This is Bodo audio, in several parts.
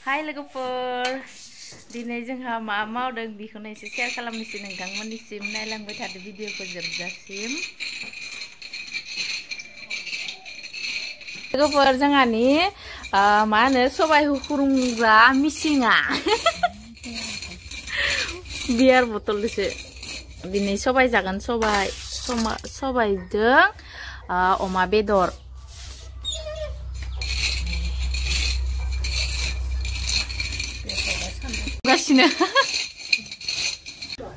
Hai लोगोफोर दिनै जोंहा मा मावदों बेखौनो एसे शेयार खालामनोसै नोंथांमोननिसिम नायलांबाय थादो भिडिअखौ जोबजासिम लोगोफोर जोंहानि मा होनो सबाय हुख्रुमग्रा मिसिंआ बियार बथलसो दिनै सबाय जागोन सबायजों अमा बेदर गासिनो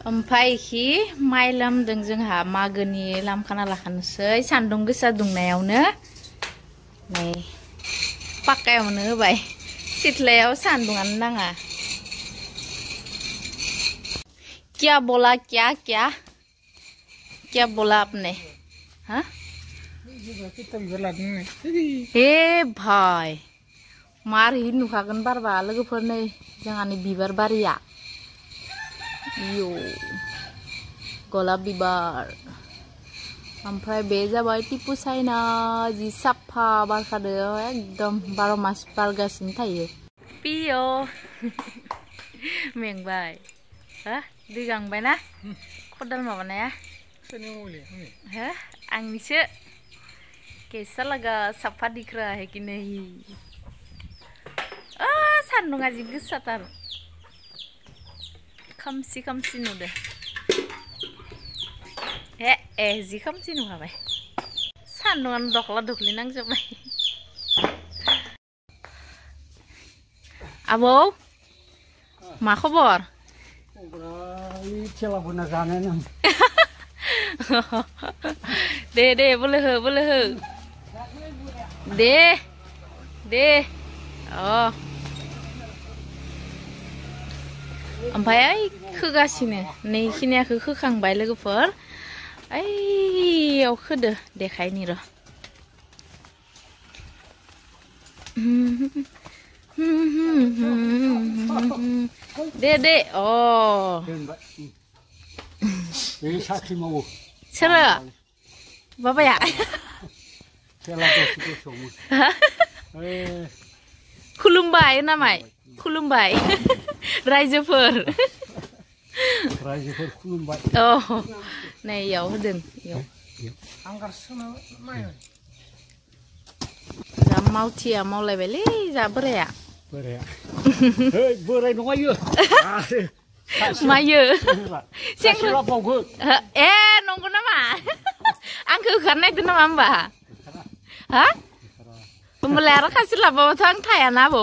ओमफ्राय हि माइ लामदों जोंहा मागोनि लामखाना लाखानोसै सान्दुं गोसा दुंनायावनो नै पाक्कायावनो होबाय सिथ्लायाव सान्दुंआनो नाङा क्या बोला क्या बोला आपने हाँ हे भाई मार हि नुखागोन बारबा लोगोफोर नै जोंहानि बिबार बारिया यो गलाब बिबार ओमफ्राय बे जाबाय टिपु साइना जि साफा बारखादों एकदम 12 मास बारगासिनो थायो पियो मेंबाय हा दै गांबायना खदाल माबानाया हो आंनिसो कैसा लगा साफा दिख रहा है कि नहीं सान्दुंआ जि गोसाथार खोमसि खोमसि नुदो जि खोमसि नुखाबाय सान्दुंआनो दख्ला दख्लि नांजोबबाय आबौ मा खबर दे बोलो हो दे ओमफ्राय खोगासिनो नै खिनियाखौ खोखांबाय लोगोफोर ओइयाव खोदो देखायनि र' दे साख्रि मावो सोरो बाबाया खुलुमबाय नामाय खुलुमबाय रायजोफोर खुलुमबाय नै इयाव होदों इयाव जा मावथिया मावलायबायलै जा बोराया बोराय नङा इयो मायो सेंग्रा बावगोन नंगौ नामा आंखौ होखारनो नागिरदों नामा होमबा हा होमबालाय आरो खासि लाबाबाथ' आं थायाना आबौ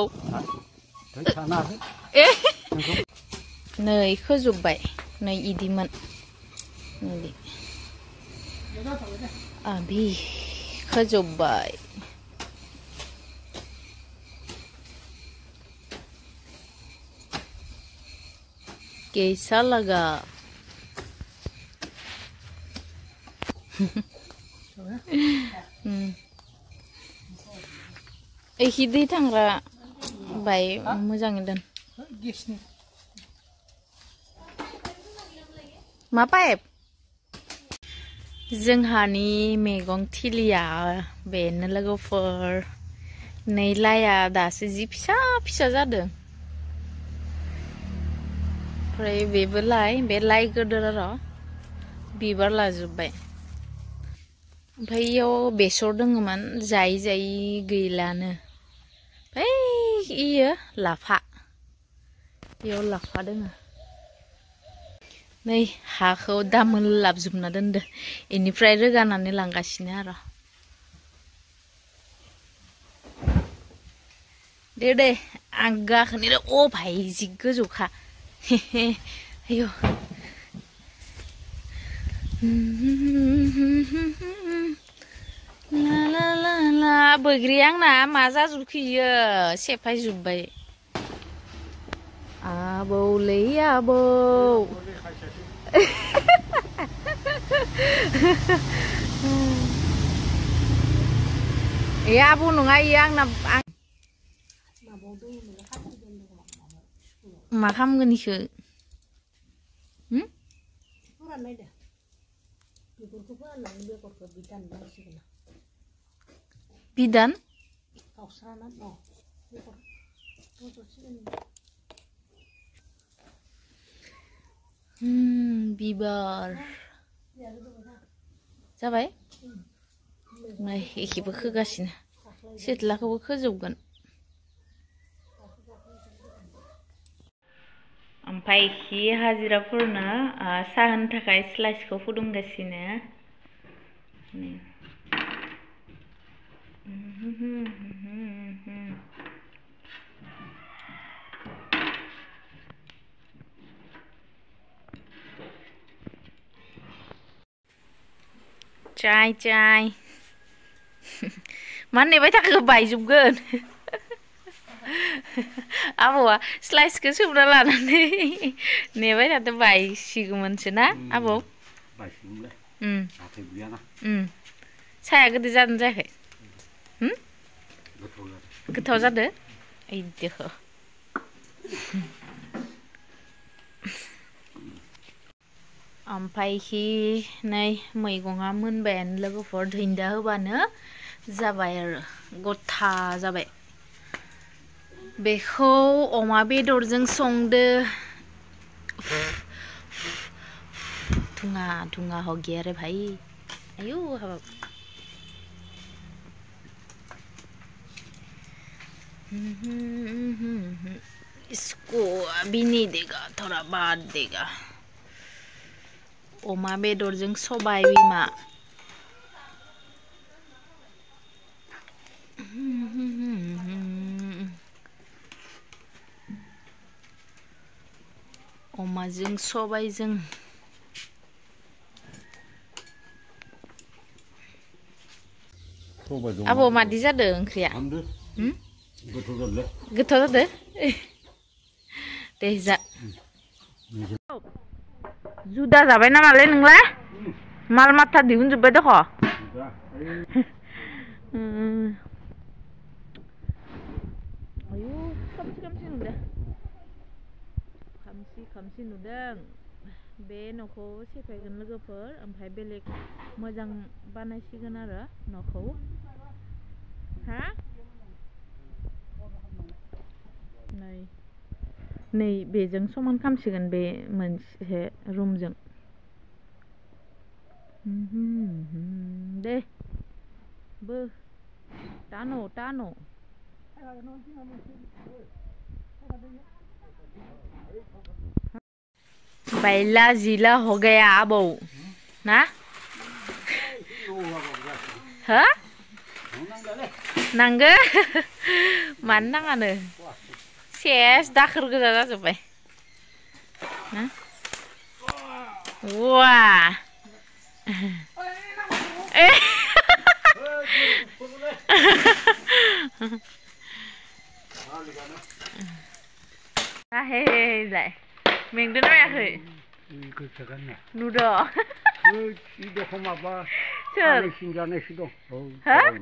नै खोजोब्बाय नै इदिमोन आबि खोजोब्बाय कैसा लगा एखि दै थांग्रा बाय मोजाङै दोन मा पाइप जोंहानि मैगं थिलिया बेनो लोगोफोर नै लाया दासो जि फिसा फिसा जादों ओमफ्राय बेबो बे लाइ गोदोर आरो बिबार लाजोब्बाय ओमफ्राय इयाव बेसर दङमोन जायै गैलानो ओमफ्राय इयो लाफा इयाव लाफा दोङो नै हाखौ दामोल लाबजोबना दोनदो इनिफ्राय रोगानानै लांगासिनो आरो दे आं गाखोनि भाइ जि गोजौखा आयौ ला बैग्रि आंना मा जाजोबखैयो सेफायजोब्बाय आबौलै आबौ आबौ नङा इयो आंना मा खालामगोन इखो बिदान बिबार जाबाय नै एखेबो खोगासिनो सिथ्लाखौबो खोजोबगोन ओमफ्राय एखे हाजिराफोरनो साहा होनो थाखाय स्लाइसखौ फुदुंगासिनो चाय चाय मा नेबाय थाखो बायजोबगोन आबौआ स्लाइसखौ सोमना लानानै नेबाय थादो बायसिगौमोनसो ना आबौ साया गोदै जादों जायाखै गोथाव जादो ओइदिखौ ओमफ्राय नै मैगङा मोनबायानो लोगोफोर दुन्दिया होबानो जाबाय आरो गथा जाबाय बेखौ अमा बेदरजों संदो धुङा धुङा हो गया रे भाई आयु हाबाब इसको अभी नहीं देगा थोड़ा बाद देगा अमा बेदरजों सबाय बिमा अमाजों सबायजों आबौ मादि जादों ओंख्रिया गोथाव जादो दे जा जुदा जाबाय नामालै नोंलाय माल माथा दिहुनजोब्बाय दख आयु खोमसि खोमसि नुदों खोमसि नुदों बे न'खौ सेफायगोन लोगोफोर ओमफ्राय बेलेग मोजां बानायसिगोन आरो न'खौ हा नै बेजों समान खालामसिगोन बे मोनसे रुमजों दे बो टानो बैला जिला हो गया आबौ ना हा नांगो मानो नाङानो सेस दाखोर गोजा जाजोब्बाय वा जाय मेंदों नायाखै नुदो सोर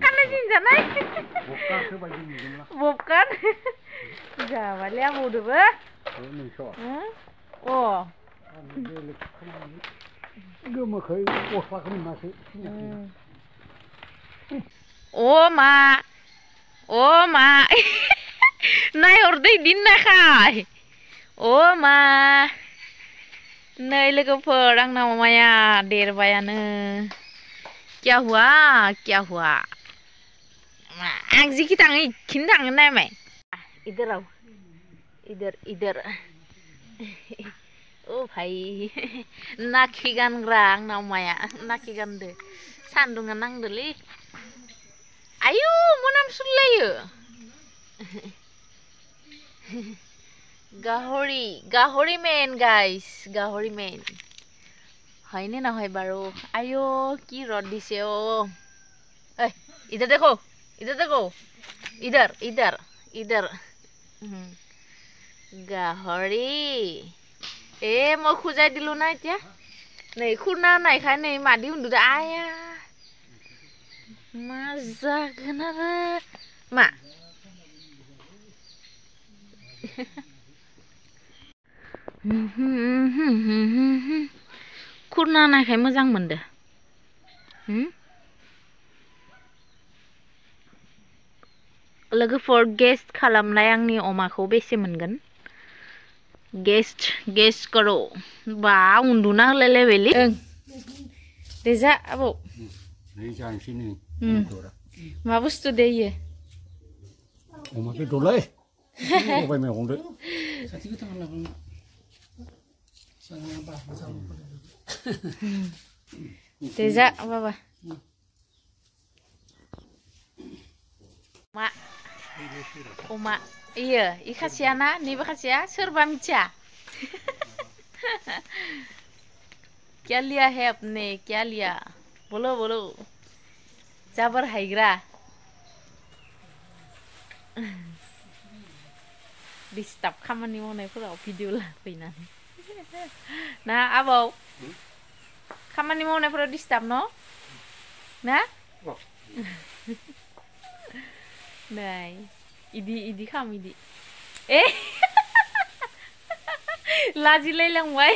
खानाय सिनजानाय बबकान जाबायलै आबौदोबो गोमोखै गस्लाखौ मोनासै ओ मा नायहरदो इदिनो नायखाय मा नै लोगोफोर आंना अमाया देरबायानो क्या हुआ आं जिखि थाङो इखिनो थाङो नायमाय इधर आओ इधर ओ भाई नाखि गानग्रा आंना अमाया नाखि गानदो सान्दुङा नांदोलै आयु मोनामसुलायो गाहरी मेन गाइस गाहरी मेन হয়নে নহয় বাৰু আয়ো কি ৰদ দিছে इधर देखो इधर गाहरी মই খুজাই দিলো না এতিয়া नै খুনা নাইখাय नै मादि उन्दुदो आया मा जागोन आरो मा खुरना नायखाय मोजां मोनदो लोगोफोर गेस्ट खालामनाय आंनि अमाखौ बेसे मोनगोन गेस्ट करो बा उन्दुना होलायलायबायलै ओं दे जा आबौ नै जानोसै नै मा बुस्थु दे इयो अमा बेदरलै सबाय मैगंदो दे जा बाबा अमा इयो इ खासियाना नैबे खासिया सोरबा मिथिया क्या लिया है आपने क्या लिया बोलो बोलो जाबर हायग्रा डिस्टार्ब खामानि मावनायफोराव भिडिअ लाफैनानै ना आबौ खामानि मावनायफोराव डिस्टार्ब न ना नै इदि खाम इदि ए लाजिलायलांबाय